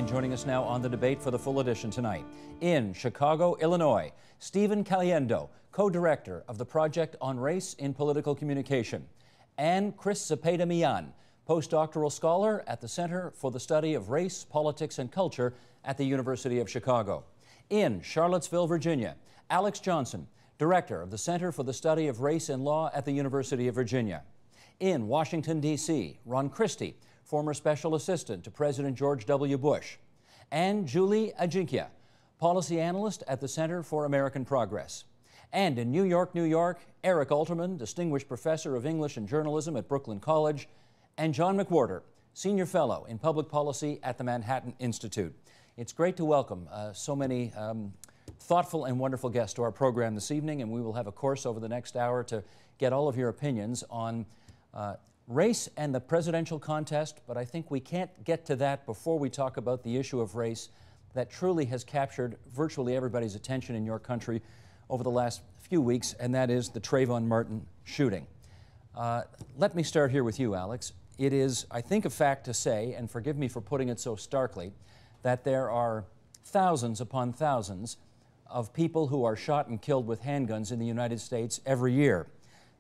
And joining us now on the debate for the full edition tonight, in Chicago, Illinois, Stephen Caliendo, co-director of the Project on Race in Political Communication, and Chris Cepeda-Millan, postdoctoral scholar at the Center for the Study of Race, Politics, and Culture at the University of Chicago. In Charlottesville, Virginia, Alex Johnson, director of the Center for the Study of Race and Law at the University of Virginia. In Washington, D.C., Ron Christie, former special assistant to President George W. Bush, and Julie Ajinkya, policy analyst at the Center for American Progress. And in New York, New York, Eric Alterman, distinguished professor of English and journalism at Brooklyn College, and John McWhorter, senior fellow in public policy at the Manhattan Institute. It's great to welcome so many thoughtful and wonderful guests to our program this evening, and we will have a course over the next hour to get all of your opinions on race and the presidential contest, but I think we can't get to that before we talk about the issue of race that truly has captured virtually everybody's attention in your country over the last few weeks, and that is the Trayvon Martin shooting. Let me start here with you, Alex. It is, I think, a fact to say, and forgive me for putting it so starkly, that there are thousands upon thousands of people who are shot and killed with handguns in the United States every year.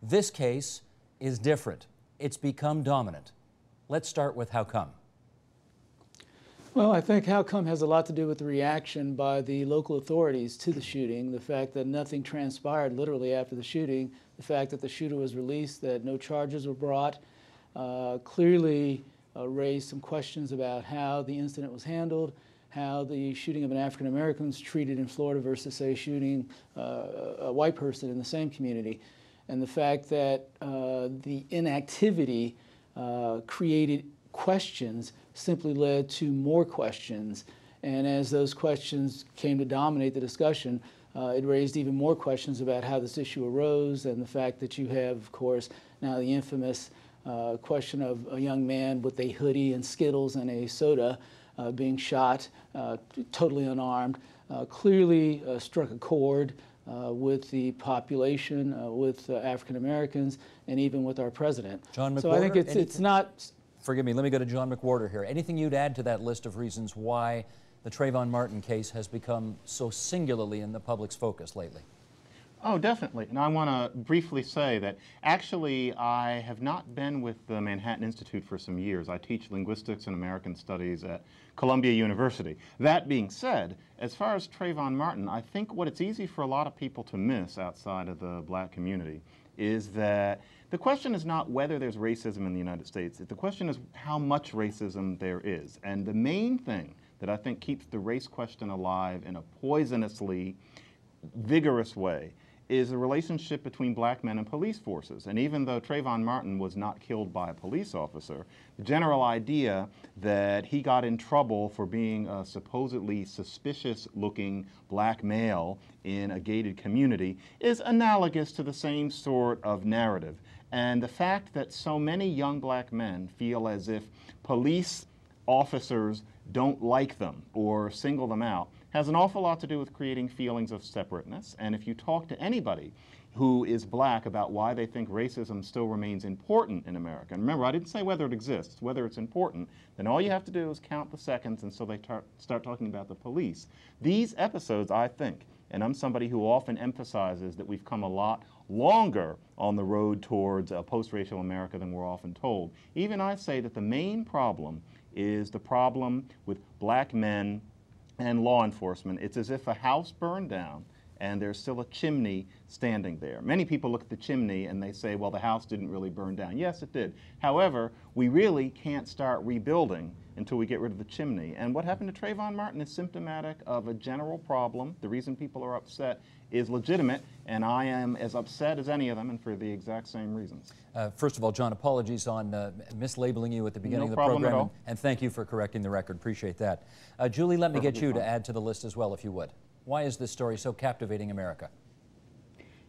This case is different. It's become dominant. Let's start with how come. Well, I think how come has a lot to do with the reaction by the local authorities to the shooting, the fact that nothing transpired literally after the shooting, the fact that the shooter was released, that no charges were brought, clearly raised some questions about how the incident was handled, how the shooting of an African American was treated in Florida versus, say, shooting a white person in the same community. And the fact that the inactivity created questions simply led to more questions. And as those questions came to dominate the discussion, it raised even more questions about how this issue arose, and the fact that you have, of course, now the infamous question of a young man with a hoodie and Skittles and a soda being shot, totally unarmed, clearly struck a chord with the population, with African Americans, and even with our president. John McWhorter, so I think it's not... Forgive me, let me go to John McWhorter here. Anything you'd add to that list of reasons why the Trayvon Martin case has become so singularly in the public's focus lately? Oh, definitely. And I want to briefly say that actually I have not been with the Manhattan Institute for some years. I teach linguistics and American studies at Columbia University. That being said, as far as Trayvon Martin, I think what it's easy for a lot of people to miss outside of the black community is that the question is not whether there's racism in the United States. The question is how much racism there is. And the main thing that I think keeps the race question alive in a poisonously vigorous way is the relationship between black men and police forces. And even though Trayvon Martin was not killed by a police officer, the general idea that he got in trouble for being a supposedly suspicious-looking black male in a gated community is analogous to the same sort of narrative. And the fact that so many young black men feel as if police officers don't like them or single them out has an awful lot to do with creating feelings of separateness. And if you talk to anybody who is black about why they think racism still remains important in America, and remember, I didn't say whether it exists, whether it's important, then all you have to do is count the seconds until they start talking about the police. These episodes, I think, and I'm somebody who often emphasizes that we've come a lot longer on the road towards a post-racial America than we're often told. Even I say that the main problem is the problem with black men and law enforcement. It's as if a house burned down and there's still a chimney standing there. Many people look at the chimney and they say, well, the house didn't really burn down. Yes, it did. However, we really can't start rebuilding until we get rid of the chimney. And what happened to Trayvon Martin is symptomatic of a general problem. The reason people are upset is legitimate, and I am as upset as any of them, and for the exact same reasons. First of all, John, apologies on mislabeling you at the beginning of the problem program, at all. and thank you for correcting the record. Appreciate that. Julie, let me get you to add to the list as well, if you would. Why is this story so captivating America?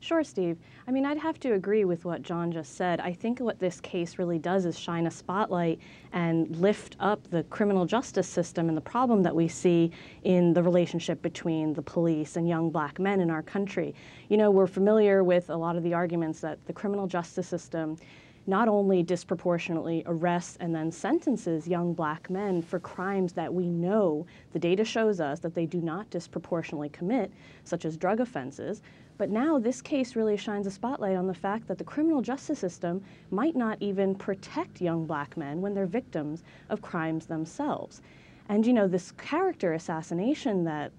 Sure, Steve. I mean, I'd have to agree with what John just said. I think what this case really does is shine a spotlight and lift up the criminal justice system and the problem that we see in the relationship between the police and young black men in our country. You know, we're familiar with a lot of the arguments that the criminal justice system not only disproportionately arrests and then sentences young black men for crimes that we know the data shows us that they do not disproportionately commit, such as drug offenses, but now this case really shines a spotlight on the fact that the criminal justice system might not even protect young black men when they're victims of crimes themselves. And you know, this character assassination that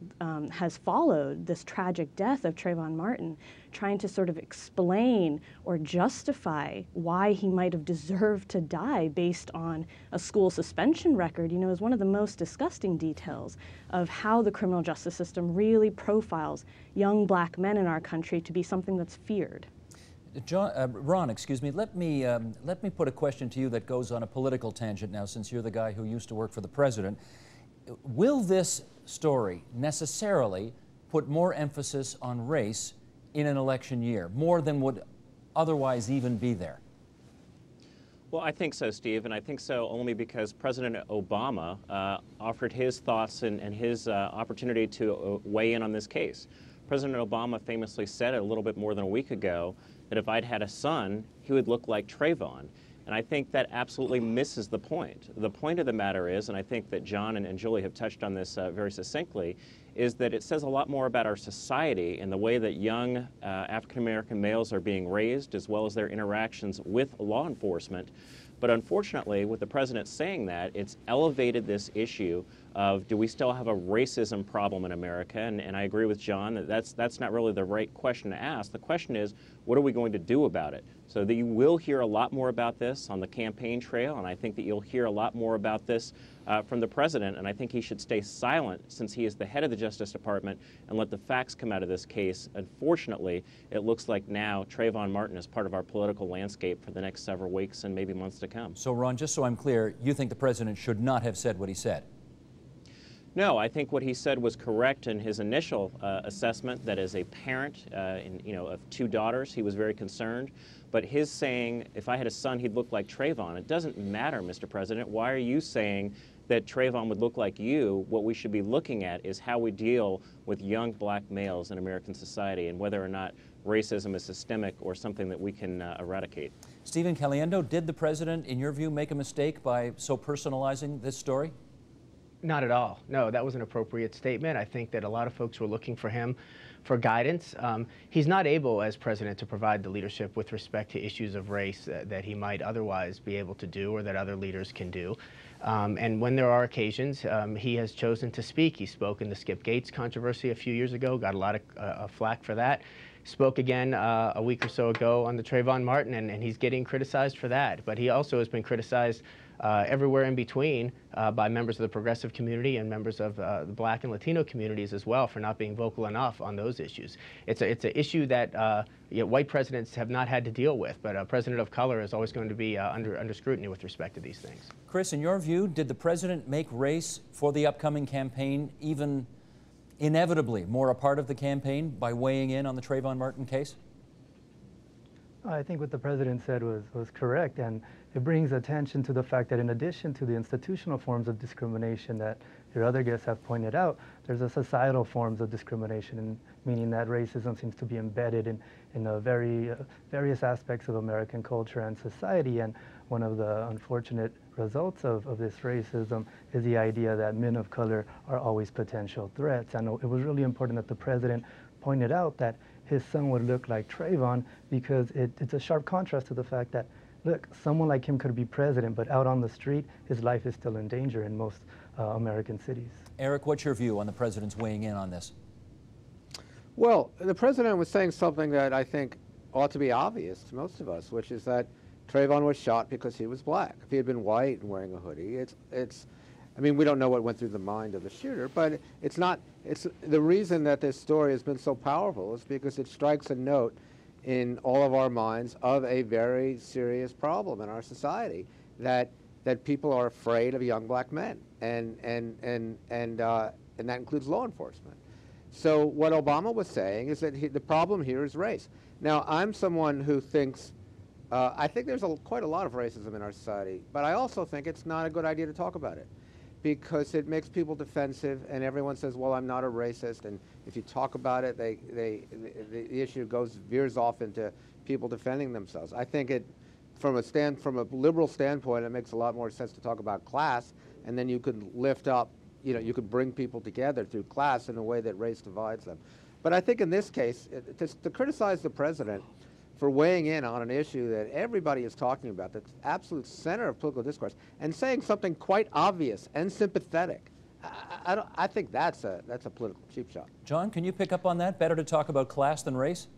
has followed this tragic death of Trayvon Martin, trying to sort of explain or justify why he might have deserved to die based on a school suspension record, you know, is one of the most disgusting details of how the criminal justice system really profiles young black men in our country to be something that's feared. Ron, excuse me, let me put a question to you that goes on a political tangent now, since you're the guy who used to work for the president. Will this story necessarily put more emphasis on race in an election year, more than would otherwise even be there? Well, I think so, Steve, and I think so only because President Obama offered his thoughts and his opportunity to weigh in on this case. President Obama famously said a little bit more than a week ago that if I'd had a son, he would look like Trayvon. And I think that absolutely misses the point. The point of the matter is, and I think that John and Julie have touched on this very succinctly, is that it says a lot more about our society and the way that young African-American males are being raised, as well as their interactions with law enforcement. But unfortunately, with the president saying that, it's elevated this issue of, do we still have a racism problem in America? And I agree with John that that's not really the right question to ask. The question is, what are we going to do about it? So that you will hear a lot more about this on the campaign trail, and I think that you'll hear a lot more about this from the president, and I think he should stay silent since he is the head of the Justice Department and let the facts come out of this case. Unfortunately, it looks like now Trayvon Martin is part of our political landscape for the next several weeks and maybe months to come. So, Ron, just so I'm clear, you think the president should not have said what he said? No, I think what he said was correct in his initial assessment, that as a parent of two daughters, he was very concerned. But his saying, if I had a son, he'd look like Trayvon, it doesn't matter, Mr. President. Why are you saying that Trayvon would look like you? What we should be looking at is how we deal with young black males in American society and whether or not racism is systemic or something that we can eradicate. Stephen Caliendo, did the president, in your view, make a mistake by so personalizing this story? Not at all. No, that was an appropriate statement. I think that a lot of folks were looking for him for guidance. He's not able, as president, to provide the leadership with respect to issues of race that he might otherwise be able to do or that other leaders can do. And when there are occasions, he has chosen to speak. He spoke in the Skip Gates controversy a few years ago, got a lot of flack for that. Spoke again a week or so ago on the Trayvon Martin, and he's getting criticized for that. But he also has been criticized everywhere in between by members of the progressive community and members of the black and Latino communities as well for not being vocal enough on those issues. It's an issue that white presidents have not had to deal with, but a president of color is always going to be under scrutiny with respect to these things. Chris, in your view, did the president make race for the upcoming campaign even inevitably more a part of the campaign by weighing in on the Trayvon Martin case? I think what the president said was correct, and it brings attention to the fact that in addition to the institutional forms of discrimination that your other guests have pointed out, there's a societal forms of discrimination, meaning that racism seems to be embedded in various aspects of American culture and society. And one of the unfortunate results of this racism is the idea that men of color are always potential threats. And it was really important that the president pointed out that his son would look like Trayvon, because it's a sharp contrast to the fact that, look, someone like him could be president, but out on the street, his life is still in danger in most American cities. Eric, what's your view on the president's weighing in on this? Well, the president was saying something that I think ought to be obvious to most of us, which is that Trayvon was shot because he was black. If he had been white and wearing a hoodie, I mean, we don't know what went through the mind of the shooter, but the reason that this story has been so powerful is because it strikes a note in all of our minds of a very serious problem in our society, that people are afraid of young black men, and that includes law enforcement. So what Obama was saying is that the problem here is race. Now, I'm someone who thinks, I think there's quite a lot of racism in our society, but I also think it's not a good idea to talk about it, because it makes people defensive, and everyone says, well, I'm not a racist, and if you talk about it, the issue veers off into people defending themselves. I think from a liberal standpoint, it makes a lot more sense to talk about class, and then you could lift up, you could bring people together through class in a way that race divides them. But I think in this case, to criticize the president for weighing in on an issue that everybody is talking about, that's absolute center of political discourse, and saying something quite obvious and sympathetic, I think that's a political cheap shot. John, can you pick up on that? Better to talk about class than race?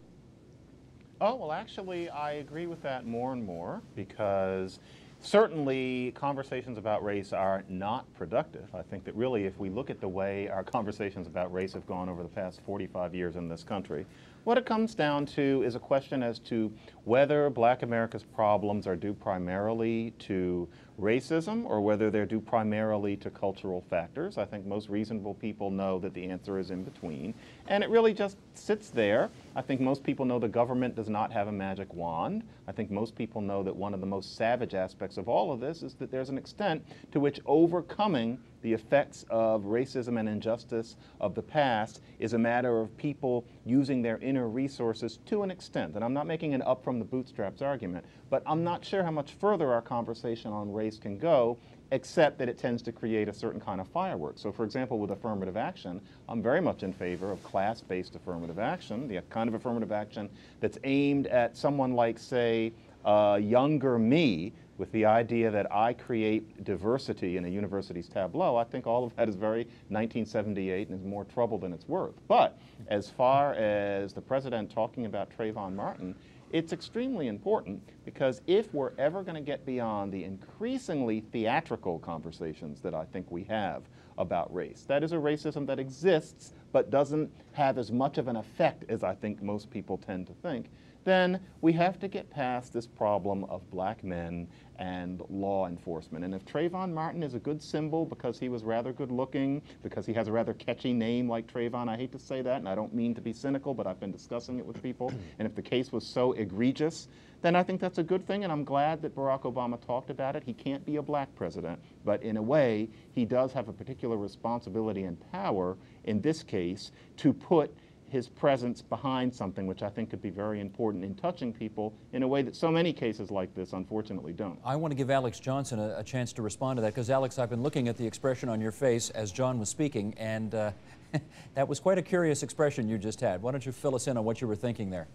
Oh, well, actually, I agree with that more and more, because certainly conversations about race are not productive. I think that really, if we look at the way our conversations about race have gone over the past 45 years in this country, what it comes down to is a question as to whether Black America's problems are due primarily to racism or whether they're due primarily to cultural factors. I think most reasonable people know that the answer is in between. And it really just sits there. I think most people know the government does not have a magic wand. I think most people know that one of the most savage aspects of all of this is that there's an extent to which overcoming the effects of racism and injustice of the past is a matter of people using their inner resources to an extent. And I'm not making an up from the bootstraps argument, but I'm not sure how much further our conversation on race can go, except that it tends to create a certain kind of fireworks. So for example, with affirmative action, I'm very much in favor of class-based affirmative action, the kind of affirmative action that's aimed at someone like, say, younger me, with the idea that I create diversity in a university's tableau. I think all of that is very 1978 and is more trouble than it's worth. But as far as the president talking about Trayvon Martin, it's extremely important, because if we're ever going to get beyond the increasingly theatrical conversations that I think we have about race, that is a racism that exists but doesn't have as much of an effect as I think most people tend to think, then we have to get past this problem of Black men and law enforcement. And if Trayvon Martin is a good symbol because he was rather good looking, because he has a rather catchy name like Trayvon, I hate to say that, and I don't mean to be cynical, but I've been discussing it with people, and if the case was so egregious, then I think that's a good thing, and I'm glad that Barack Obama talked about it. He can't be a Black president, but in a way, he does have a particular responsibility and power, in this case, to put his presence behind something which I think could be very important in touching people in a way that so many cases like this unfortunately don't. I want to give Alex Johnson a chance to respond to that, because Alex, I've been looking at the expression on your face as John was speaking, and that was quite a curious expression you just had. Why don't you fill us in on what you were thinking there?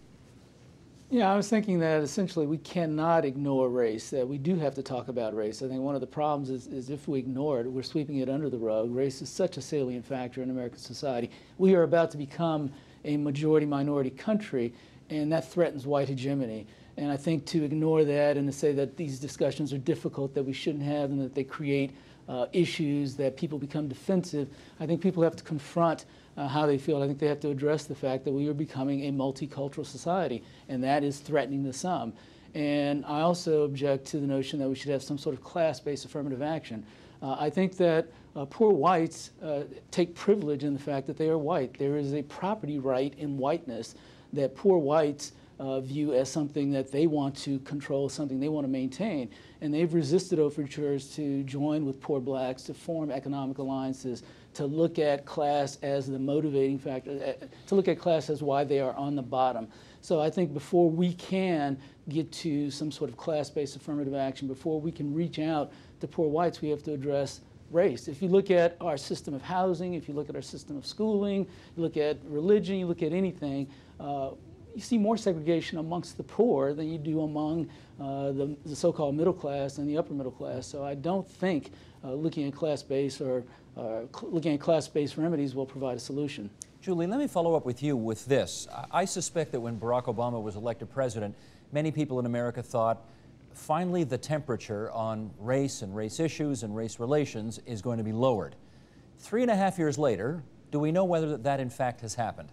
Yeah, I was thinking that essentially we cannot ignore race, that we do have to talk about race. I think one of the problems is if we ignore it, we're sweeping it under the rug. Race is such a salient factor in American society. We are about to become a majority-minority country, and that threatens white hegemony. And I think to ignore that and to say that these discussions are difficult, that we shouldn't have, and that they create issues, that people become defensive, I think people have to confront how they feel. I think they have to address the fact that we are becoming a multicultural society, and that is threatening to some. And I also object to the notion that we should have some sort of class-based affirmative action. I think that poor whites take privilege in the fact that they are white. There is a property right in whiteness that poor whites view as something that they want to control, something they want to maintain. And they've resisted overtures to join with poor blacks, to form economic alliances, to look at class as the motivating factor, to look at class as why they are on the bottom. So I think before we can get to some sort of class-based affirmative action, before we can reach out to poor whites, we have to address race. If you look at our system of housing, if you look at our system of schooling, you look at religion, you look at anything, you see more segregation amongst the poor than you do among the so-called middle class and the upper middle class. So I don't think looking at class-based or looking at class-based remedies will provide a solution. Julie, let me follow up with you with this. I suspect that when Barack Obama was elected president, many people in America thought, finally the temperature on race and race issues and race relations is going to be lowered. 3.5 years later, do we know whether that in fact has happened?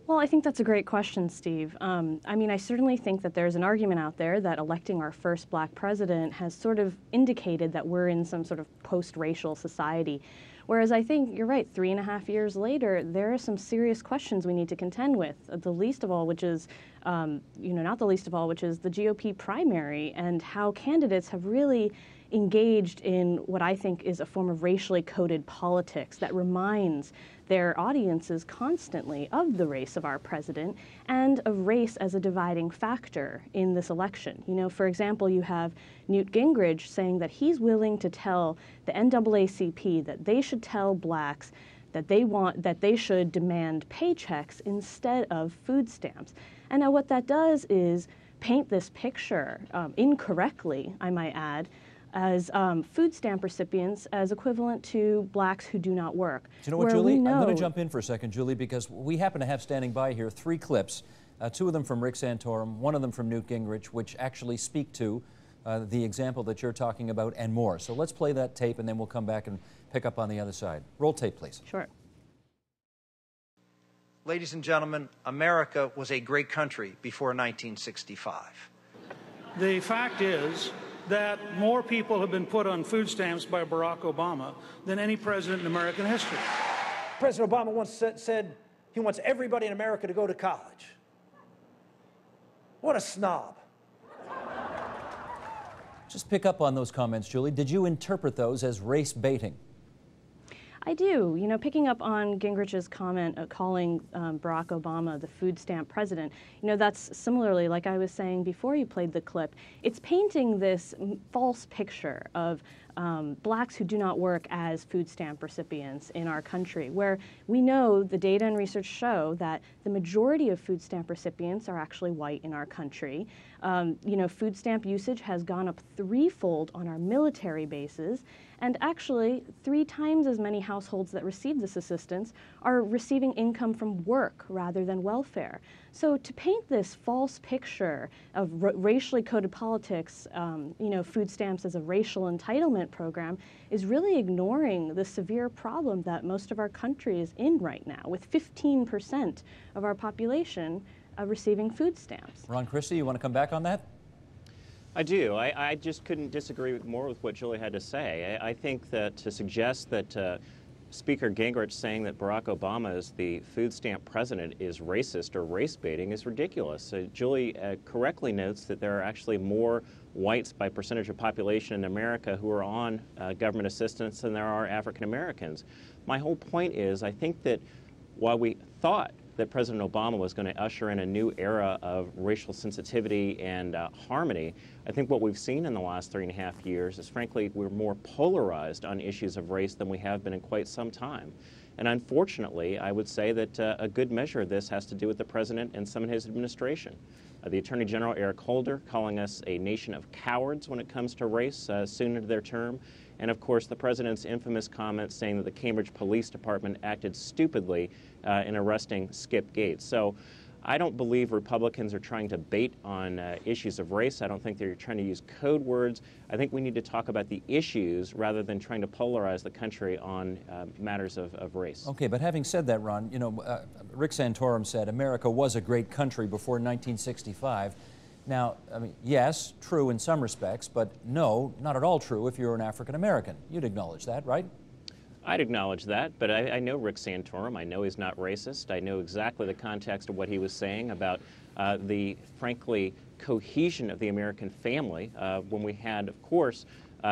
Well, I think that's a great question, Steve. I mean, I certainly think that there's an argument out there that electing our first Black president has sort of indicated that we're in some sort of post-racial society. Whereas I think you're right, 3.5 years later, there are some serious questions we need to contend with, the least of all which is not the least of all, which is the GOP primary and how candidates have really engaged in what I think is a form of racially coded politics that reminds their audiences constantly of the race of our president and of race as a dividing factor in this election. For example, you have Newt Gingrich saying that he's willing to tell the NAACP that they should tell blacks that they should demand paychecks instead of food stamps. And now what that does is paint this picture, incorrectly, I might add, as food stamp recipients as equivalent to blacks who do not work. Do you know what, Julie? I'm going to jump in for a second, Julie, because we happen to have standing by here 3 clips, 2 of them from Rick Santorum, 1 of them from Newt Gingrich, which actually speak to the example that you're talking about and more. So let's play that tape and then we'll come back and pick up on the other side. Roll tape, please. Sure. Ladies and gentlemen, America was a great country before 1965. The fact is that more people have been put on food stamps by Barack Obama than any president in American history. President Obama once said he wants everybody in America to go to college. What a snob. Just pick up on those comments, Julie. Did you interpret those as race baiting? I do. Picking up on Gingrich's comment calling Barack Obama the food stamp president, that's similarly, like I was saying before you played the clip, it's painting this false picture of blacks who do not work as food stamp recipients in our country, where we know the data and research show that the majority of food stamp recipients are actually white in our country. Food stamp usage has gone up 3-fold on our military bases, and actually 3 times as many households that receive this assistance are receiving income from work rather than welfare. So to paint this false picture of racially coded politics, food stamps as a racial entitlement program, is really ignoring the severe problem that most of our country is in right now, with 15% of our population receiving food stamps. Ron Christie, you want to come back on that? I do. I just couldn't disagree more with what Julie had to say. I think that to suggest that Speaker Gingrich saying that Barack Obama is the food stamp president is racist or race baiting is ridiculous. Julie correctly notes that there are actually more whites by percentage of population in America who are on government assistance than there are African Americans. My whole point is I think that while we thought that President Obama was going to usher in a new era of racial sensitivity and harmony, I think what we've seen in the last 3.5 years is, frankly, we're more polarized on issues of race than we have been in quite some time. And unfortunately, I would say that a good measure of this has to do with the president and some of his administration. The Attorney General, Eric Holder, calling us a nation of cowards when it comes to race soon into their term. And of course, the president's infamous comment saying that the Cambridge Police Department acted stupidly in arresting Skip Gates. So I don't believe Republicans are trying to bait on issues of race. I don't think they're trying to use code words. I think we need to talk about the issues rather than trying to polarize the country on matters of race. Okay, but having said that, Ron, Rick Santorum said America was a great country before 1965. Now, I mean, yes, true in some respects, but no, not at all true if you're an African American. You'd acknowledge that, right? I'd acknowledge that, but I know Rick Santorum. I know he's not racist. I know exactly the context of what he was saying about the, frankly, cohesion of the American family when we had, of course,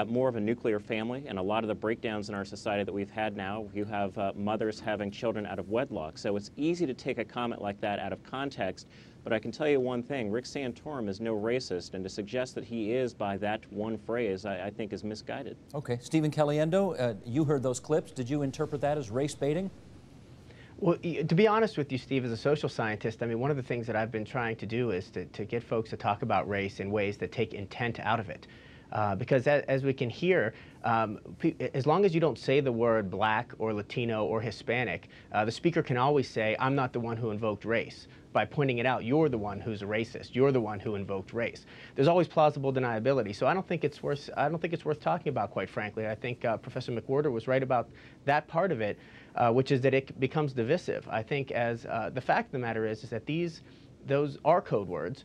more of a nuclear family, and a lot of the breakdowns in our society that we've had now, you have mothers having children out of wedlock. So it's easy to take a comment like that out of context, but I can tell you one thing, Rick Santorum is no racist, and to suggest that he is by that one phrase, I think is misguided. Okay, Stephen Caliendo, you heard those clips. Did you interpret that as race baiting? Well, to be honest with you, Steve, as a social scientist, I mean, one of the things that I've been trying to do is to get folks to talk about race in ways that take intent out of it. Because as we can hear, as long as you don't say the word black or Latino or Hispanic, the speaker can always say, I'm not the one who invoked race. By pointing it out, you're the one who's a racist. You're the one who invoked race. There's always plausible deniability. So I don't think it's worth talking about, quite frankly. I think Professor McWhorter was right about that part of it, which is that it becomes divisive. I think as the fact of the matter is that those are code words.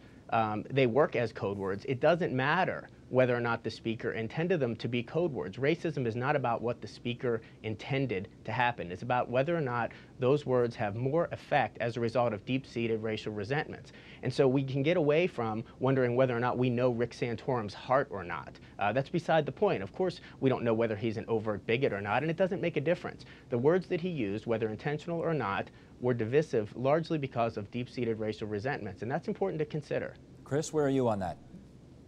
They work as code words. It doesn't matter whether or not the speaker intended them to be code words. Racism is not about what the speaker intended to happen. It's about whether or not those words have more effect as a result of deep-seated racial resentments. And so we can get away from wondering whether or not we know Rick Santorum's heart or not. That's beside the point. Of course, we don't know whether he's an overt bigot or not, and it doesn't make a difference. The words that he used, whether intentional or not, were divisive largely because of deep-seated racial resentments, and that's important to consider. Chris, where are you on that?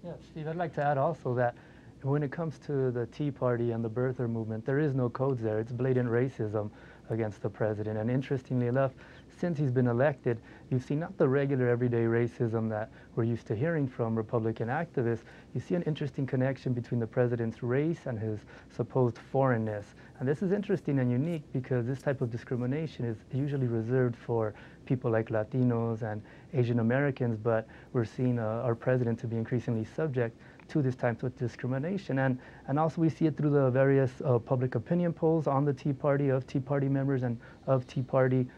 Yeah, Steve, I'd like to add also that when it comes to the Tea Party and the birther movement, there is no codes there. It's blatant racism against the president. And interestingly enough, since he's been elected, you've seen not the regular everyday racism that we're used to hearing from Republican activists. You see an interesting connection between the president's race and his supposed foreignness. And this is interesting and unique because this type of discrimination is usually reserved for people like Latinos and Asian Americans, but we're seeing our president to be increasingly subject to this type of discrimination. And also we see it through the various public opinion polls on the Tea Party, of Tea Party members and of Tea Party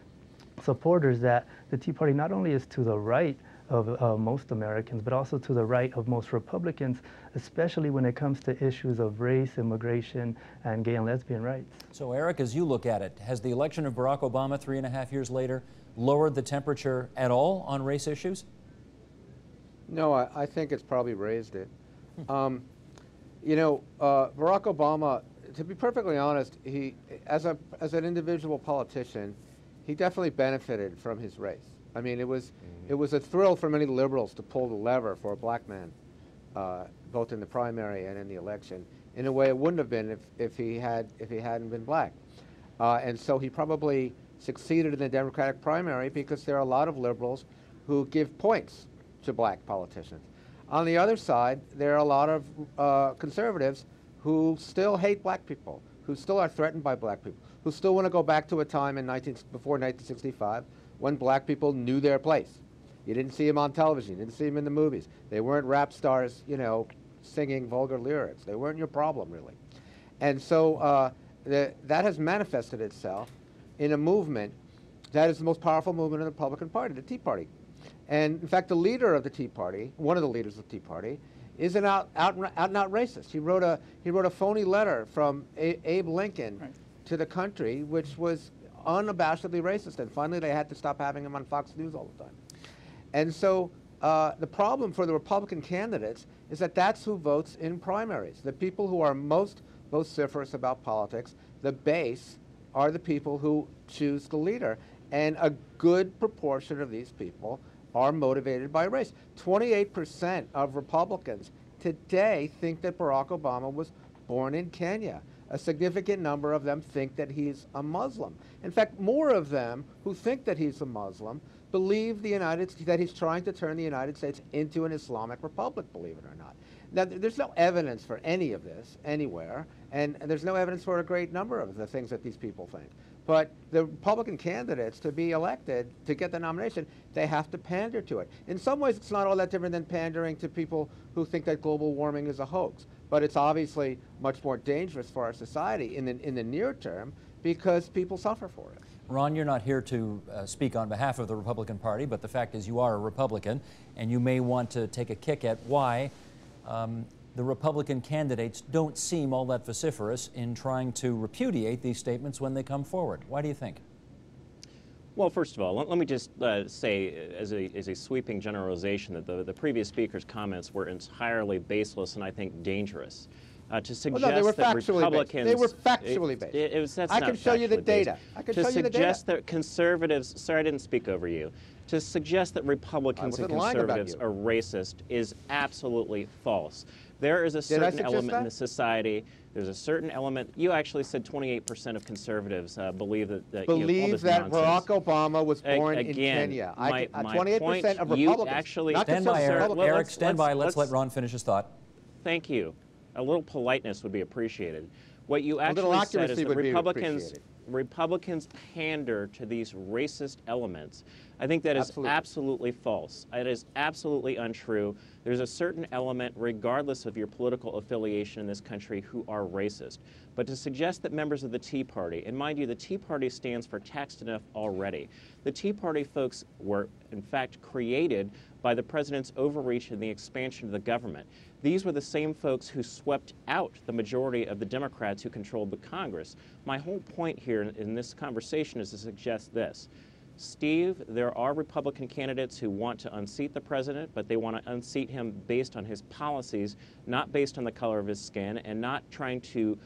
supporters, that the Tea Party not only is to the right of most Americans, but also to the right of most Republicans, especially when it comes to issues of race, immigration, and gay and lesbian rights. So Eric, as you look at it, has the election of Barack Obama 3.5 years later lowered the temperature at all on race issues? No, I think it's probably raised it. You know, Barack Obama, to be perfectly honest, he, as an individual politician, he definitely benefited from his race. I mean, it was a thrill for many liberals to pull the lever for a black man, both in the primary and in the election, in a way it wouldn't have been if he hadn't been black. And so he probably succeeded in the Democratic primary because there are a lot of liberals who give points to black politicians. On the other side, there are a lot of conservatives who still hate black people, who still are threatened by black people, who still want to go back to a time before 1965 when black people knew their place. You didn't see them on television. You didn't see them in the movies. They weren't rap stars, you know, singing vulgar lyrics. They weren't your problem, really. And so that has manifested itself in a movement that is the most powerful movement in the Republican Party, the Tea Party. And in fact, the leader of the Tea Party, one of the leaders of the Tea Party, is an out and out racist. He wrote a phony letter from Abe Lincoln to the country, which was unabashedly racist. And finally, they had to stop having him on Fox News all the time. And so the problem for the Republican candidates is that that's who votes in primaries. The people who are most vociferous about politics, the base, are the people who choose the leader. And a good proportion of these people are motivated by race. 28% of Republicans today think that Barack Obama was born in Kenya. A significant number of them think that he's a Muslim. In fact, more of them who think that he's a Muslim believe that he's trying to turn the United States into an Islamic republic, believe it or not. Now, there's no evidence for any of this anywhere, and there's no evidence for a great number of the things that these people think. But the Republican candidates, to be elected, to get the nomination, they have to pander to it. In some ways, it's not all that different than pandering to people who think that global warming is a hoax. But it's obviously much more dangerous for our society in the near term because people suffer for it. Ron, you're not here to speak on behalf of the Republican Party, but the fact is you are a Republican, and you may want to take a kick at why the Republican candidates don't seem all that vociferous in trying to repudiate these statements when they come forward. Why do you think? Well, first of all, let me just say, as a sweeping generalization, that the previous speaker's comments were entirely baseless and I think dangerous. To suggest well, no, they were that factually Republicans... Based. They were factually based. I can show you the data. I can show you the data. To suggest that conservatives... Sorry, I didn't speak over you. To suggest that Republicans and conservatives are racist is absolutely false. There is a certain element in the society, there's a certain element... You actually said 28% of conservatives believe that believe that Barack Obama was born in Kenya. 28% of Republicans. Actually, stand by, Eric, stand by. Let's let Ron finish his thought. Thank you. A little politeness would be appreciated. What you actually said is that Republicans pander to these racist elements. I think that is absolutely false. It is absolutely untrue. There's a certain element, regardless of your political affiliation in this country, who are racist. But to suggest that members of the Tea Party, and mind you, the Tea Party stands for taxed enough already. The Tea Party folks were, in fact, created by the president's overreach and the expansion of the government. These were the same folks who swept out the majority of the Democrats who controlled the Congress. My whole point here in this conversation is to suggest this. Steve, there are Republican candidates who want to unseat the president, but they want to unseat him based on his policies, not based on the color of his skin, and not trying to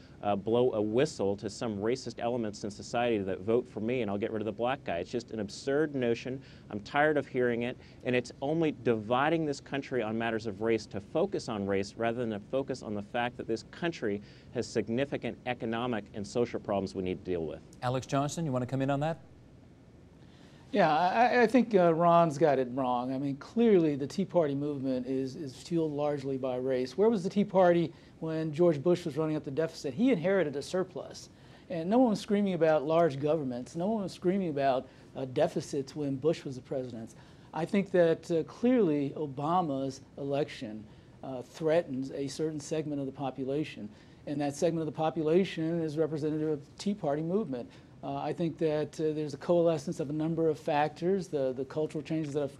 blow a whistle to some racist elements in society that vote for me and I'll get rid of the black guy. It's just an absurd notion. I'm tired of hearing it, and it's only dividing this country on matters of race to focus on race rather than to focus on the fact that this country has significant economic and social problems we need to deal with. Alex Johnson, you want to come in on that? Yeah, I think Ron's got it wrong. I mean, clearly the Tea Party movement is fueled largely by race. Where was the Tea Party when George Bush was running up the deficit? He inherited a surplus. And no one was screaming about large governments. No one was screaming about deficits when Bush was the president. I think that clearly Obama's election threatens a certain segment of the population. And that segment of the population is representative of the Tea Party movement. I think that there's a coalescence of a number of factors, the cultural changes that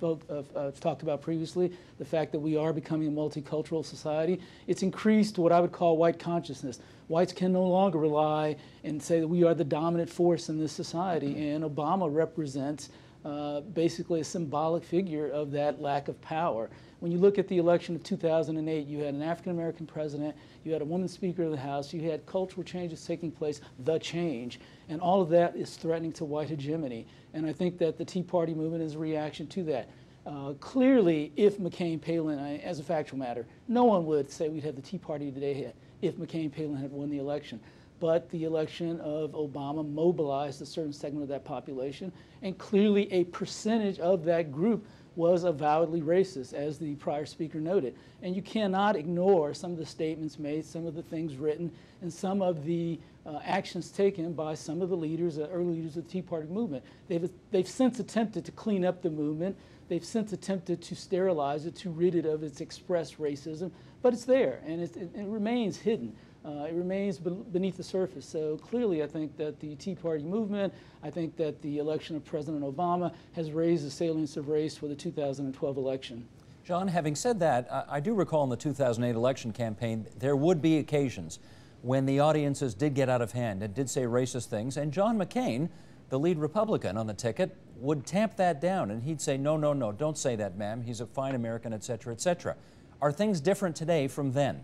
I've talked about previously, the fact that we are becoming a multicultural society. It's increased what I would call white consciousness. Whites can no longer rely and say that we are the dominant force in this society, and Obama represents basically a symbolic figure of that lack of power. When you look at the election of 2008, you had an African-American president, you had a woman Speaker of the House, you had cultural changes taking place, the change, and all of that is threatening to white hegemony. And I think that the Tea Party movement is a reaction to that. Clearly, if McCain-Palin, as a factual matter, no one would say we'd have the Tea Party today if McCain-Palin had won the election. But the election of Obama mobilized a certain segment of that population, and clearly a percentage of that group was avowedly racist, as the prior speaker noted. And you cannot ignore some of the statements made, some of the things written, and some of the actions taken by some of the leaders, early leaders of the Tea Party movement. They've since attempted to clean up the movement. They've since attempted to sterilize it, to rid it of its expressed racism, but it's there, and it remains hidden. It remains beneath the surface. So clearly I think that the Tea Party movement, I think that the election of President Obama has raised the salience of race for the 2012 election. John, having said that, I do recall in the 2008 election campaign, there would be occasions when the audiences did get out of hand and did say racist things, and John McCain, the lead Republican on the ticket, would tamp that down, and he'd say, no, no, no, don't say that, ma'am. He's a fine American, et cetera, et cetera. Are things different today from then?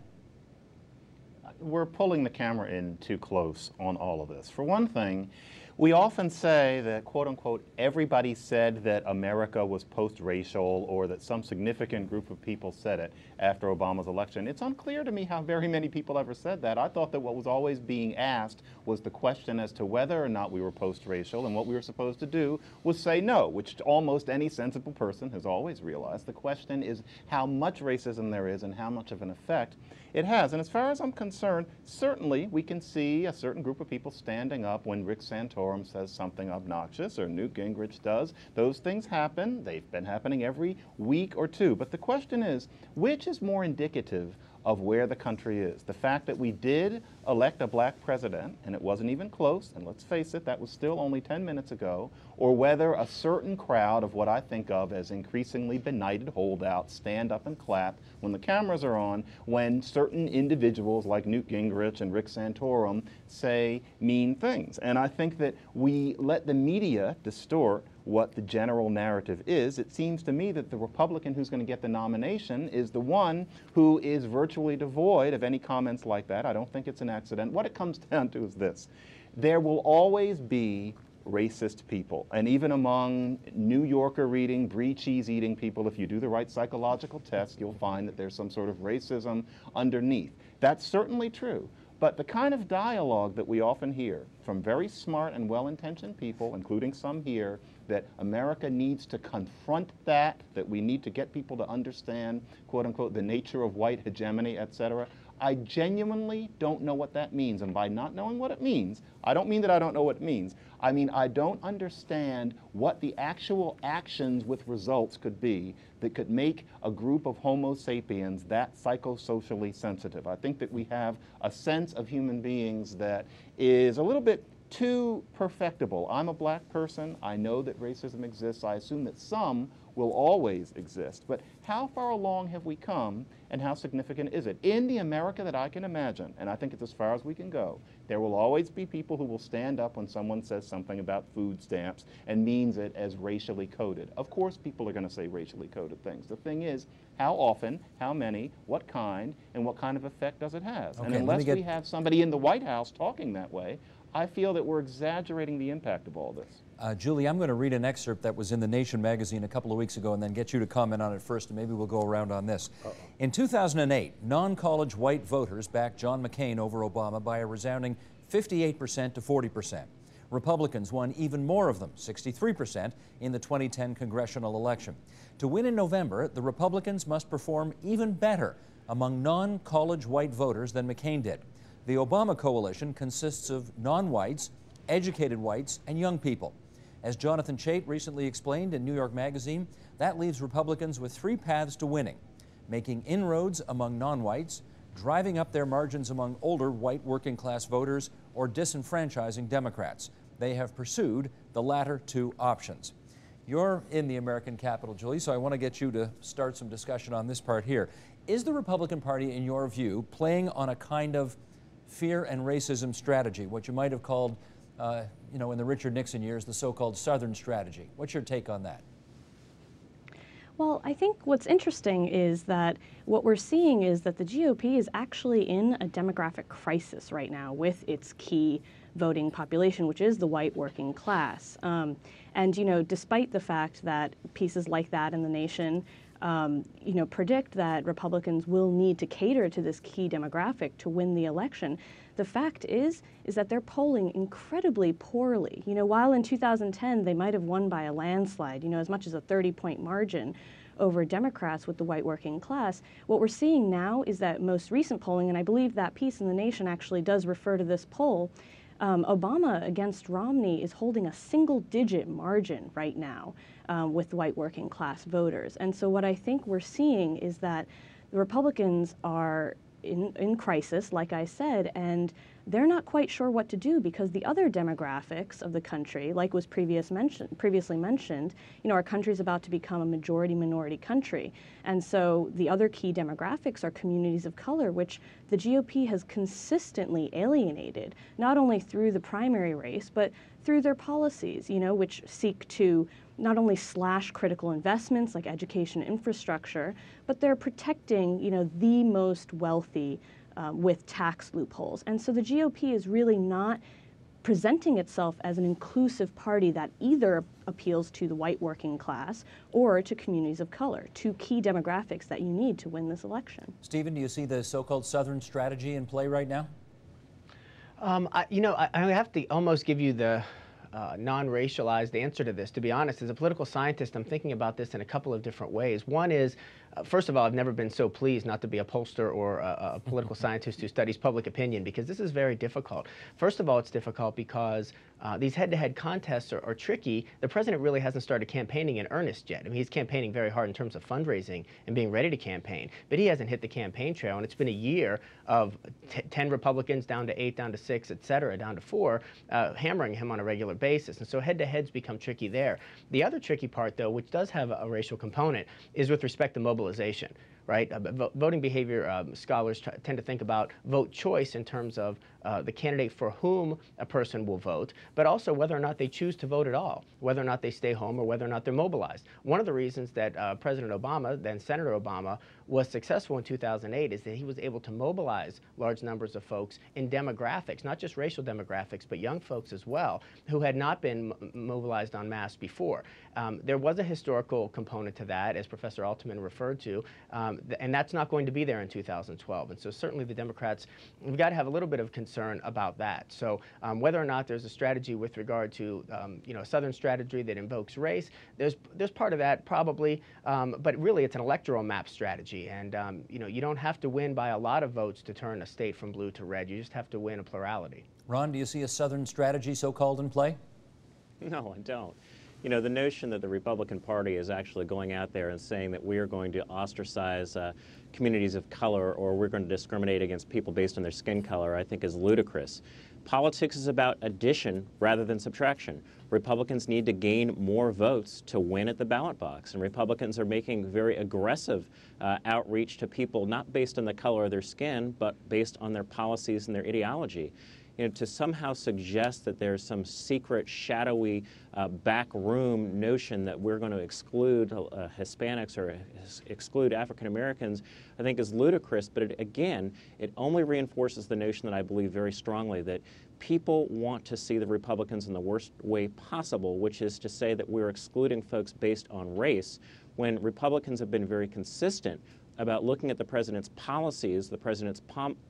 We're pulling the camera in too close on all of this. For one thing, we often say that, quote unquote, everybody said that America was post-racial or that some significant group of people said it after Obama's election. It's unclear to me how very many people ever said that. I thought that what was always being asked was the question as to whether or not we were post-racial, and what we were supposed to do was say no, which almost any sensible person has always realized. The question is how much racism there is and how much of an effect it has. And as far as I'm concerned, certainly we can see a certain group of people standing up when Rick Santorum says something obnoxious or Newt Gingrich does. Those things happen. They've been happening every week or two. But the question is, which is more indicative of where the country is? The fact that we did elect a black president, and it wasn't even close, and let's face it, that was still only 10 minutes ago, or whether a certain crowd of what I think of as increasingly benighted holdouts stand up and clap when the cameras are on, when certain individuals like Newt Gingrich and Rick Santorum say mean things. And I think that we let the media distort what the general narrative is. It seems to me that the Republican who's going to get the nomination is the one who is virtually devoid of any comments like that. I don't think it's an accident. What it comes down to is this. There will always be racist people. And even among New Yorker reading, brie cheese eating people, if you do the right psychological test, you'll find that there's some sort of racism underneath. That's certainly true. But the kind of dialogue that we often hear from very smart and well-intentioned people, including some here, that America needs to confront that we need to get people to understand, quote unquote, the nature of white hegemony, et cetera, I genuinely don't know what that means. And by not knowing what it means, I don't mean that I don't know what it means. I mean, I don't understand what the actual actions with results could be that could make a group of Homo sapiens that psychosocially sensitive. I think that we have a sense of human beings that is a little bit too perfectible. I'm a black person. I know that racism exists. I assume that some will always exist. But how far along have we come, and how significant is it? In the America that I can imagine, and I think it's as far as we can go, there will always be people who will stand up when someone says something about food stamps and means it as racially coded. Of course people are going to say racially coded things. The thing is, how often, how many, what kind, and what kind of effect does it have? Okay, and unless we have somebody in the White House talking that way, I feel that we're exaggerating the impact of all this. Julie, I'm going to read an excerpt that was in The Nation magazine a couple of weeks ago and then get you to comment on it first, and maybe we'll go around on this. In 2008, non-college white voters backed John McCain over Obama by a resounding 58% to 40%. Republicans won even more of them, 63%, in the 2010 congressional election. To win in November, the Republicans must perform even better among non-college white voters than McCain did. The Obama coalition consists of non-whites, educated whites, and young people. As Jonathan Chait recently explained in New York Magazine, that leaves Republicans with three paths to winning: making inroads among non-whites, driving up their margins among older white working-class voters, or disenfranchising Democrats. They have pursued the latter two options. You're in the American Capitol, Julie, so I want to get you to start some discussion on this part here. Is the Republican Party, in your view, playing on a kind of fear and racism strategy, what you might have called, in the Richard Nixon years, the so-called Southern strategy? What's your take on that? Well, I think what's interesting is that what we're seeing is that the GOP is actually in a demographic crisis right now with its key voting population, which is the white working class. Despite the fact that pieces like that in The Nation predict that Republicans will need to cater to this key demographic to win the election, the fact is that they're polling incredibly poorly. While in 2010 they might have won by a landslide, as much as a 30-point margin over Democrats with the white working class, what we're seeing now is that most recent polling, and I believe that piece in The Nation actually does refer to this poll, Obama against Romney is holding a single-digit margin right now with white working class voters. And so what I think we're seeing is that the Republicans are in crisis, like I said, and they're not quite sure what to do because the other demographics of the country, like was previously mentioned, our country's about to become a majority-minority country. And so the other key demographics are communities of color, which the GOP has consistently alienated, not only through the primary race, but through their policies, which seek to not only slash critical investments like education infrastructure, but they're protecting, the most wealthy with tax loopholes. And so the GOP is really not presenting itself as an inclusive party that either appeals to the white working class or to communities of color, two key demographics that you need to win this election. Stephen, do you see the so-called Southern strategy in play right now? I have to almost give you the non-racialized answer to this. To be honest, as a political scientist, I'm thinking about this in a couple of different ways. One is, first of all, I've never been so pleased not to be a pollster or a political scientist who studies public opinion, because this is very difficult. First of all, it's difficult because these head-to-head contests are tricky. The president really hasn't started campaigning in earnest yet. I mean, he's campaigning very hard in terms of fundraising and being ready to campaign, but he hasn't hit the campaign trail, and it's been a year of 10 Republicans down to 8, down to 6, et cetera, down to 4, hammering him on a regular basis. And so head-to-heads become tricky there. The other tricky part, though, which does have a racial component, is with respect to mobilization. Right? Voting behavior scholars tend to think about vote choice in terms of the candidate for whom a person will vote, but also whether or not they choose to vote at all, whether or not they stay home or whether or not they're mobilized. One of the reasons that President Obama, then Senator Obama, was successful in 2008 is that he was able to mobilize large numbers of folks in demographics, not just racial demographics, but young folks as well, who had not been mobilized en masse before. There was a historical component to that, as Professor Altman referred to, and that's not going to be there in 2012. And so certainly the Democrats, we've got to have a little bit of concern about that. So whether or not there's a strategy with regard to, a Southern strategy that invokes race, there's part of that probably, but really it's an electoral map strategy. And, you don't have to win by a lot of votes to turn a state from blue to red. You just have to win a plurality. Ron, do you see a Southern strategy so-called in play? No, I don't. You know, the notion that the Republican Party is actually going out there and saying that we are going to ostracize communities of color or we're going to discriminate against people based on their skin color, I think is ludicrous. Politics is about addition rather than subtraction. Republicans need to gain more votes to win at the ballot box, and Republicans are making very aggressive outreach to people not based on the color of their skin, but based on their policies and their ideology. You know, to somehow suggest that there's some secret, shadowy, backroom notion that we're going to exclude Hispanics or exclude African Americans, I think is ludicrous. But again, it only reinforces the notion that I believe very strongly that people want to see the Republicans in the worst way possible, which is to say that we're excluding folks based on race, when Republicans have been very consistent about looking at the president's policies, the president's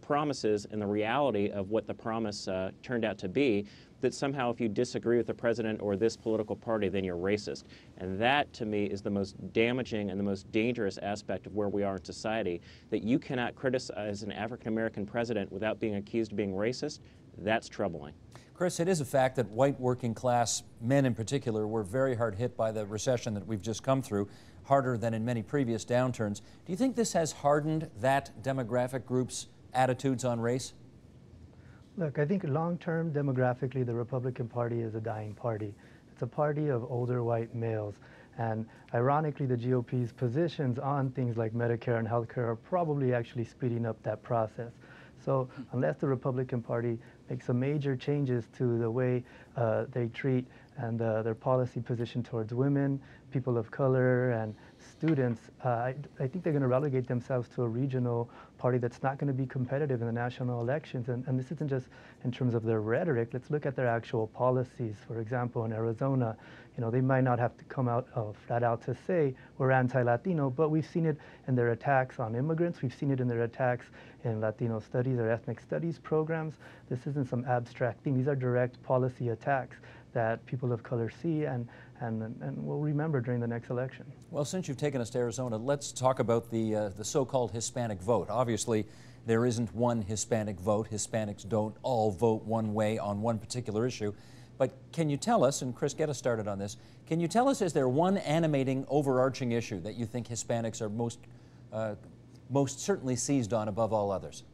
promises, and the reality of what the promise turned out to be, that somehow if you disagree with the president or this political party, then you're racist. And that, to me, is the most damaging and the most dangerous aspect of where we are in society, that you cannot criticize an African-American president without being accused of being racist. That's troubling. Chris, it is a fact that white working class men in particular were very hard hit by the recession that we've just come through, harder than in many previous downturns. Do you think this has hardened that demographic group's attitudes on race? Look, I think long-term, demographically, the Republican Party is a dying party. It's a party of older white males. And ironically, the GOP's positions on things like Medicare and healthcare are probably actually speeding up that process. So unless the Republican Party makes some major changes to the way they treat and their policy position towards women, people of color, and students, I think they're going to relegate themselves to a regional party that's not going to be competitive in the national elections. And this isn't just in terms of their rhetoric. Let's look at their actual policies. For example, in Arizona, you know, they might not have to come out flat out to say we're anti-Latino, but we've seen it in their attacks on immigrants. We've seen it in their attacks in Latino studies or ethnic studies programs. This isn't some abstract thing. These are direct policy attacks that people of color see and will remember during the next election. Well, since you've taken us to Arizona, let's talk about the so-called Hispanic vote. Obviously, there isn't one Hispanic vote. Hispanics don't all vote one way on one particular issue. But can you tell us, and Chris, get us started on this, can you tell us, is there one animating, overarching issue that you think Hispanics are most certainly seized on above all others?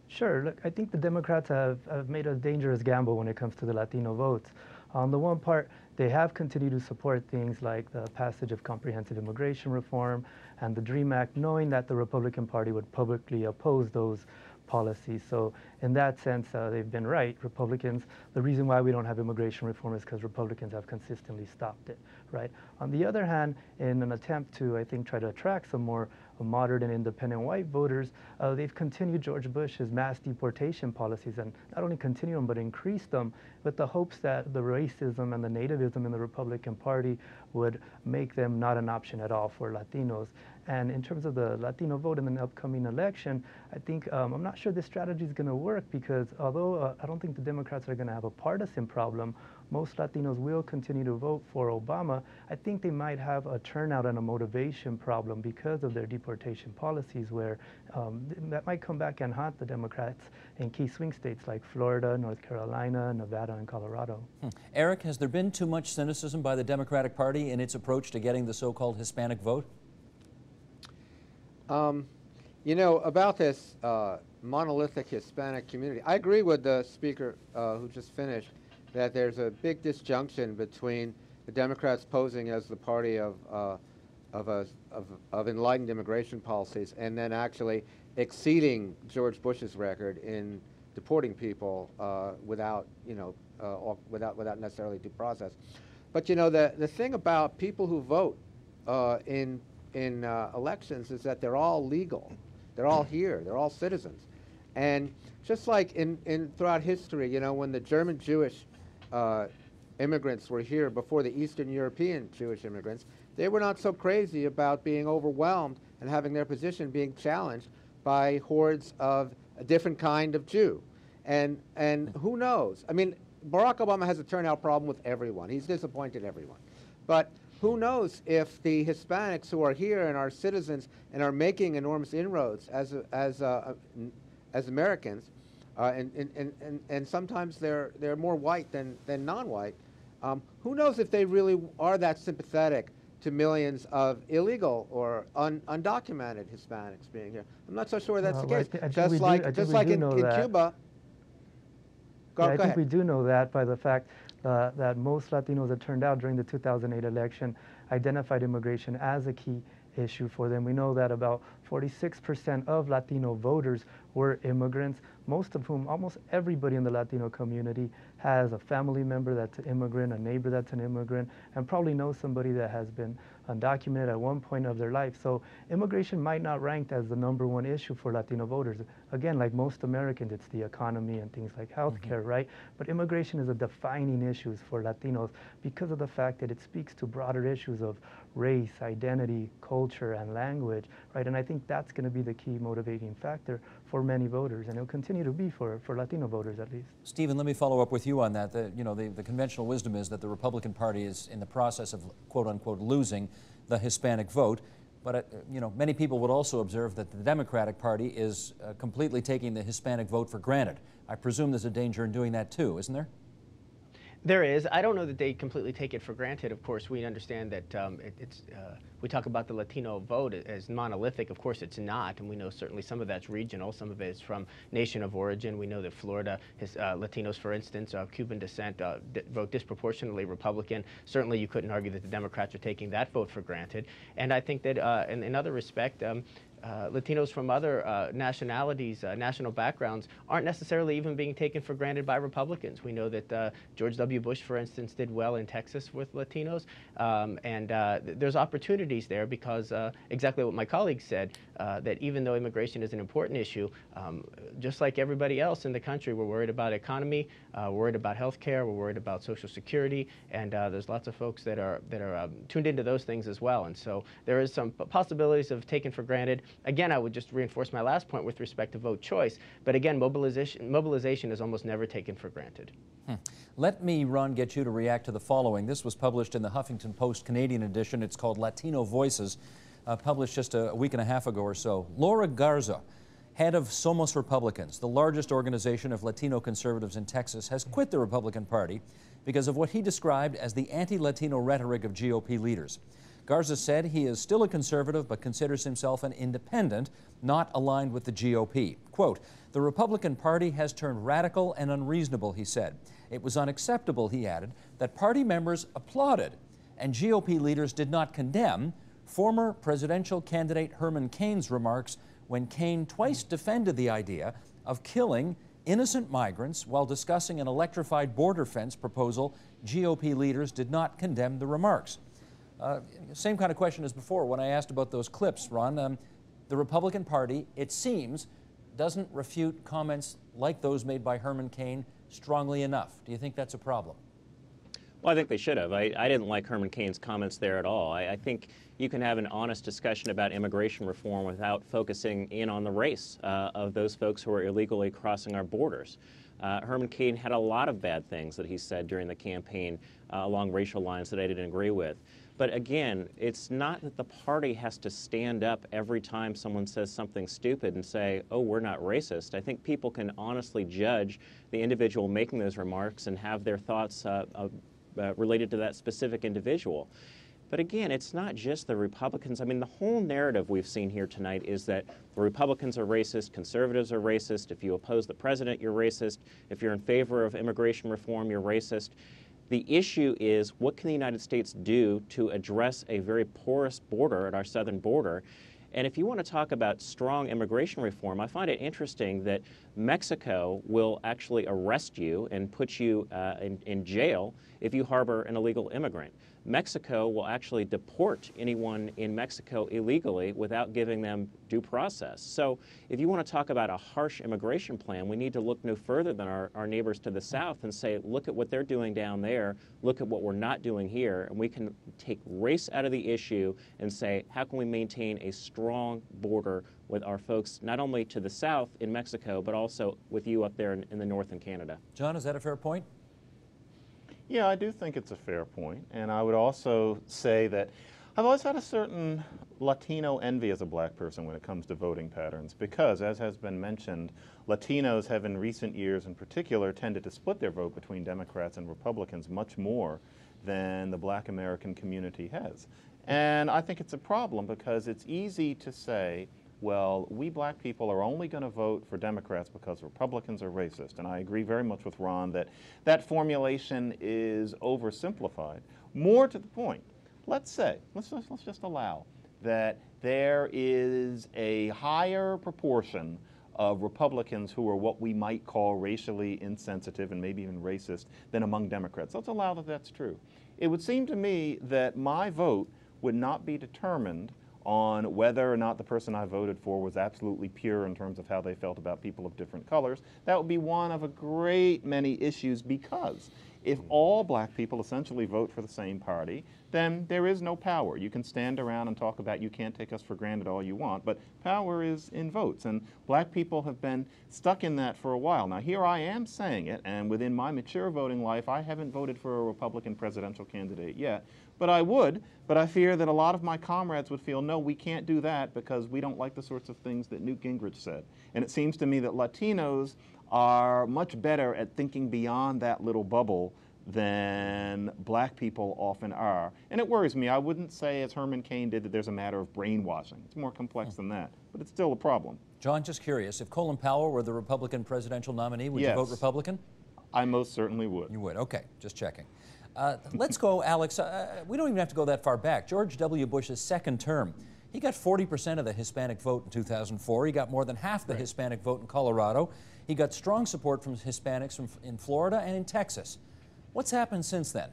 Sure. Look, I think the Democrats have made a dangerous gamble when it comes to the Latino votes. On the one part, they have continued to support things like the passage of comprehensive immigration reform and the DREAM Act, knowing that the Republican Party would publicly oppose those policies. So in that sense, they've been right. Republicans, the reason why we don't have immigration reform is because Republicans have consistently stopped it, right? On the other hand, in an attempt to, I think, try to attract some more moderate and independent white voters, they've continued George Bush's mass deportation policies, and not only continue them, but increase them with the hopes that the racism and the nativism in the Republican Party would make them not an option at all for Latinos. And in terms of the Latino vote in the upcoming election, I think I'm not sure this strategy is going to work because although I don't think the Democrats are going to have a partisan problem, most Latinos will continue to vote for Obama. I think they might have a turnout and a motivation problem because of their deportation policies where that might come back and haunt the Democrats in key swing states like Florida, North Carolina, Nevada, and Colorado. Eric, has there been too much cynicism by the Democratic Party in its approach to getting the so-called Hispanic vote? You know, about this monolithic Hispanic community, I agree with the speaker who just finished that there's a big disjunction between the Democrats posing as the party of enlightened immigration policies and then actually exceeding George Bush's record in deporting people without necessarily due process. But you know, the thing about people who vote in elections is that they're all legal. They're all here. They're all citizens. And just like throughout history, you know, when the German Jewish immigrants were here before the Eastern European Jewish immigrants, they were not so crazy about being overwhelmed and having their position being challenged by hordes of a different kind of Jew. And who knows? I mean, Barack Obama has a turnout problem with everyone. He's disappointed everyone. But who knows if the Hispanics who are here and are citizens and are making enormous inroads as Americans, and sometimes they're more white than non-white, Who knows if they really are that sympathetic to millions of illegal or undocumented Hispanics being here? I'm not so sure that's the case. Just like in Cuba. I think we do know that by the fact that most Latinos that turned out during the 2008 election identified immigration as a key issue for them. We know that about 46% of Latino voters were immigrants, most of whom, almost everybody in the Latino community has a family member that's an immigrant, a neighbor that's an immigrant, and probably knows somebody that has been undocumented at one point of their life. So immigration might not rank as the #1 issue for Latino voters. Again, like most Americans, it's the economy and things like healthcare, right? But immigration is a defining issue for Latinos because of the fact that it speaks to broader issues of race, identity, culture, and language, right? And I think that's going to be the key motivating factor for many voters, and it'll continue to be for Latino voters at least. Stephen, let me follow up with you on that. The conventional wisdom is that the Republican Party is in the process of quote-unquote losing the Hispanic vote. But many people would also observe that the Democratic Party is completely taking the Hispanic vote for granted. I presume there's a danger in doing that too, isn't there? There is. I don't know that they completely take it for granted. Of course, we understand that we talk about the Latino vote as monolithic. Of course, it's not, and we know certainly some of that's regional. Some of it is from nation of origin. We know that Florida, Latinos, for instance, of Cuban descent, vote disproportionately Republican. Certainly, you couldn't argue that the Democrats are taking that vote for granted. And I think that in other respect, Latinos from other nationalities, national backgrounds, aren't necessarily even being taken for granted by Republicans. We know that George W. Bush, for instance, did well in Texas with Latinos, and there's opportunities there because exactly what my colleague said, that even though immigration is an important issue, just like everybody else in the country, we're worried about economy, we're worried about health care, we're worried about Social Security, and there's lots of folks that are tuned into those things as well. And so there is some possibilities of taken for granted. Again, I would just reinforce my last point with respect to vote choice. But again, mobilization is almost never taken for granted. Let me, Ron, get you to react to the following. This was published in the Huffington Post Canadian edition. It's called Latino Voices, published just a week and a half ago or so. Laura Garza, head of Somos Republicans, the largest organization of Latino conservatives in Texas, has quit the Republican Party because of what he described as the anti-Latino rhetoric of GOP leaders. Garza said he is still a conservative but considers himself an independent, not aligned with the GOP. Quote, "The Republican Party has turned radical and unreasonable," he said. It was unacceptable, he added, that party members applauded and GOP leaders did not condemn former presidential candidate Herman Cain's remarks when Cain twice defended the idea of killing innocent migrants while discussing an electrified border fence proposal. GOP leaders did not condemn the remarks. Same kind of question as before when I asked about those clips, Ron. The Republican Party, it seems, doesn't refute comments like those made by Herman Cain strongly enough. Do you think that's a problem? Well, I think they should have. I didn't like Herman Cain's comments there at all. I think you can have an honest discussion about immigration reform without focusing in on the race of those folks who are illegally crossing our borders. Herman Cain had a lot of bad things that he said during the campaign along racial lines that I didn't agree with. But again, it's not that the party has to stand up every time someone says something stupid and say, oh, we're not racist. I think people can honestly judge the individual making those remarks and have their thoughts related to that specific individual. But again, it's not just the Republicans. I mean, the whole narrative we've seen here tonight is that the Republicans are racist, conservatives are racist. If you oppose the president, you're racist. If you're in favor of immigration reform, you're racist. The issue is, what can the United States do to address a very porous border at our southern border? And if you want to talk about strong immigration reform, I find it interesting that Mexico will actually arrest you and put you in jail if you harbor an illegal immigrant. Mexico will actually deport anyone in Mexico illegally without giving them due process. So if you want to talk about a harsh immigration plan, we need to look no further than our neighbors to the south and say, look at what they're doing down there, look at what we're not doing here, and we can take race out of the issue and say, how can we maintain a strong border with our folks, not only to the south in Mexico, but also with you up there in the north in Canada. John, is that a fair point? Yeah, I do think it's a fair point. And I would also say that I've always had a certain Latino envy as a black person when it comes to voting patterns because, as has been mentioned, Latinos have in recent years in particular tended to split their vote between Democrats and Republicans much more than the black American community has. And I think it's a problem because it's easy to say, well, we black people are only going to vote for Democrats because Republicans are racist. And I agree very much with Ron that that formulation is oversimplified. More to the point, let's just allow that there is a higher proportion of Republicans who are what we might call racially insensitive and maybe even racist than among Democrats. Let's allow that that's true. It would seem to me that my vote would not be determined on whether or not the person I voted for was absolutely pure in terms of how they felt about people of different colors. That would be one of a great many issues because if all black people essentially vote for the same party, then there is no power. You can stand around and talk about you can't take us for granted all you want, but power is in votes. And black people have been stuck in that for a while. Now here I am saying it, and within my mature voting life, I haven't voted for a Republican presidential candidate yet, but I would, but I fear that a lot of my comrades would feel, no, we can't do that because we don't like the sorts of things that Newt Gingrich said. And it seems to me that Latinos are much better at thinking beyond that little bubble than black people often are. And it worries me. I wouldn't say, as Herman Cain did, that there's a matter of brainwashing. It's more complex than that, but it's still a problem. John, just curious, if Colin Powell were the Republican presidential nominee, would you vote Republican? I most certainly would. You would, okay, just checking. Let's go, Alex, we don't even have to go that far back. George W. Bush's second term, he got 40% of the Hispanic vote in 2004. He got more than half the Hispanic vote in Colorado. He got strong support from Hispanics in Florida and in Texas. What's happened since then?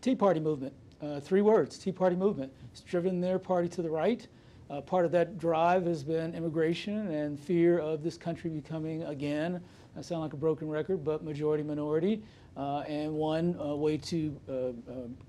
Tea Party movement. 3 words, Tea Party movement. It's driven their party to the right. Part of that drive has been immigration and fear of this country becoming, again, I sound like a broken record, but majority minority. And one way to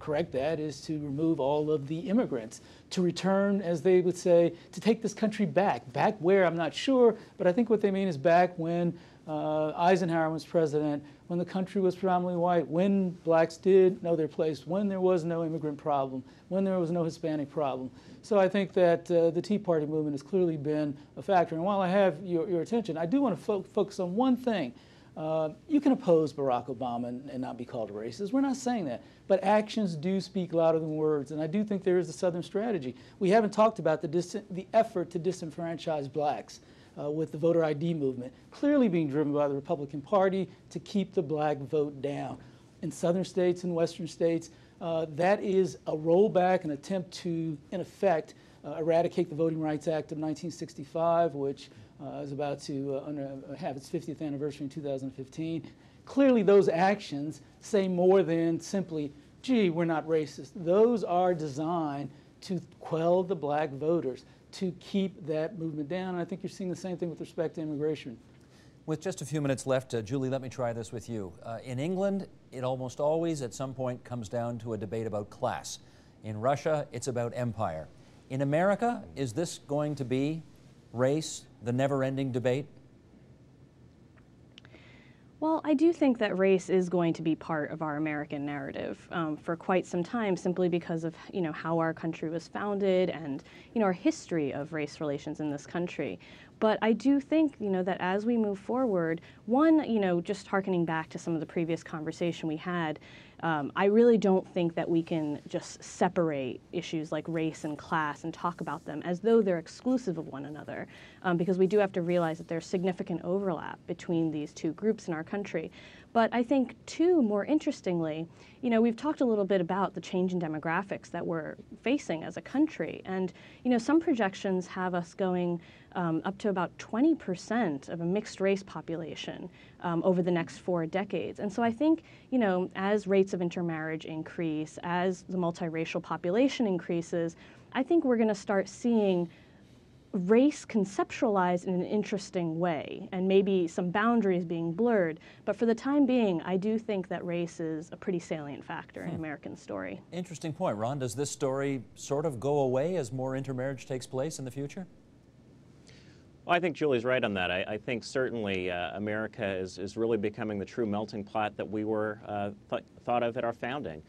correct that is to remove all of the immigrants, to return, as they would say, to take this country back. Back where, I'm not sure, but I think what they mean is back when Eisenhower was president, when the country was predominantly white, when blacks did know their place, when there was no immigrant problem, when there was no Hispanic problem. So I think that the Tea Party movement has clearly been a factor. And while I have your attention, I do want to focus on one thing. You can oppose Barack Obama and not be called a racist. We're not saying that. But actions do speak louder than words. And I do think there is a Southern strategy. We haven't talked about the effort to disenfranchise blacks with the voter ID movement, clearly being driven by the Republican Party to keep the black vote down. In Southern states and Western states, that is a rollback, an attempt to, in effect, eradicate the Voting Rights Act of 1965, which is about to have its 50th anniversary in 2015. Clearly, those actions say more than simply, gee, we're not racist. Those are designed to quell the black voters, to keep that movement down. And I think you're seeing the same thing with respect to immigration. With just a few minutes left, Julie, let me try this with you. In England, it almost always at some point comes down to a debate about class. In Russia, it's about empire. In America, is this going to be race, the never-ending debate? Well, I do think that race is going to be part of our American narrative for quite some time, simply because of how our country was founded and our history of race relations in this country. But I do think that as we move forward, one, just hearkening back to some of the previous conversation we had, I really don't think that we can just separate issues like race and class and talk about them as though they're exclusive of one another, because we do have to realize that there's significant overlap between these two groups in our country. But I think, too, more interestingly, we've talked a little bit about the change in demographics that we're facing as a country. And, some projections have us going up to about 20% of a mixed race population over the next 4 decades. And so I think, as rates of intermarriage increase, as the multiracial population increases, I think we're going to start seeing race conceptualized in an interesting way, and maybe some boundaries being blurred. But for the time being, I do think that race is a pretty salient factor in American story. Interesting point. Ron, does this story sort of go away as more intermarriage takes place in the future? Well, I think Julie's right on that. I think certainly America is really becoming the true melting pot that we were thought of at our founding.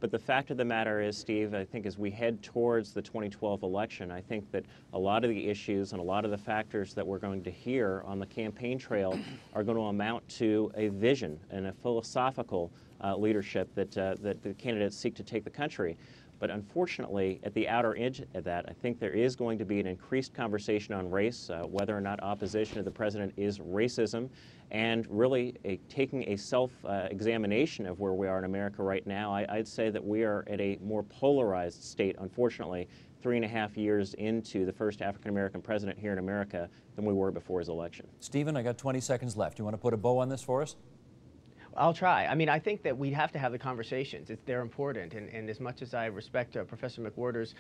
But the fact of the matter is, Steve, I think as we head towards the 2012 election, I think that a lot of the issues and a lot of the factors that we're going to hear on the campaign trail are going to amount to a vision and a philosophical leadership that the candidates seek to take the country. But unfortunately, at the outer edge of that, I think there is going to be an increased conversation on race, whether or not opposition to the president is racism, and really taking a self-examination of where we are in America right now. I'd say that we are at a more polarized state, unfortunately, 3.5 years into the first African-American president here in America than we were before his election. Stephen, I got 20 seconds left. You want to put a bow on this for us? I'll try. I mean, I think that we have to have the conversations. They're important. And as much as I respect Professor McWhorter's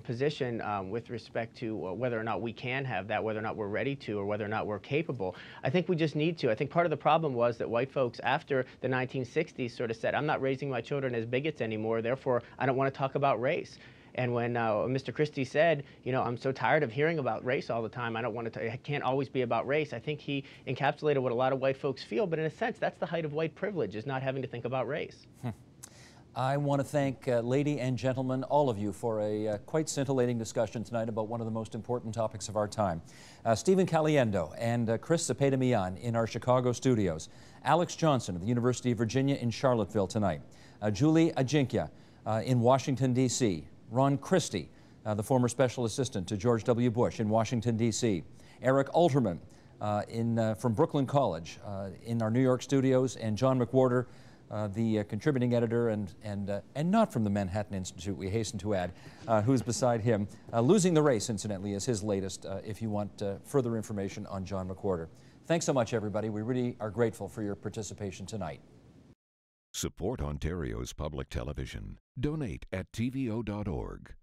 position with respect to whether or not we can have that, whether or not we're ready to, or whether or not we're capable, I think we just need to. I think part of the problem was that white folks after the 1960s sort of said, I'm not raising my children as bigots anymore, therefore I don't want to talk about race. And when Mr. Christie said, you know, I'm so tired of hearing about race all the time, I don't want to, it can't always be about race, I think he encapsulated what a lot of white folks feel, but in a sense, that's the height of white privilege, is not having to think about race. I want to thank, lady and gentlemen, all of you for a quite scintillating discussion tonight about one of the most important topics of our time. Stephen Caliendo and Chris Cepeda-Millan in our Chicago studios. Alex Johnson of the University of Virginia in Charlottesville tonight. Julie Ajinkya in Washington, D.C. Ron Christie, the former special assistant to George W. Bush in Washington, D.C. Eric Alterman from Brooklyn College in our New York studios, and John McWhorter, the contributing editor and not from the Manhattan Institute, we hasten to add, who's beside him. Losing the Race, incidentally, is his latest, if you want further information on John McWhorter. Thanks so much, everybody. We really are grateful for your participation tonight. Support Ontario's public television. Donate at tvo.org.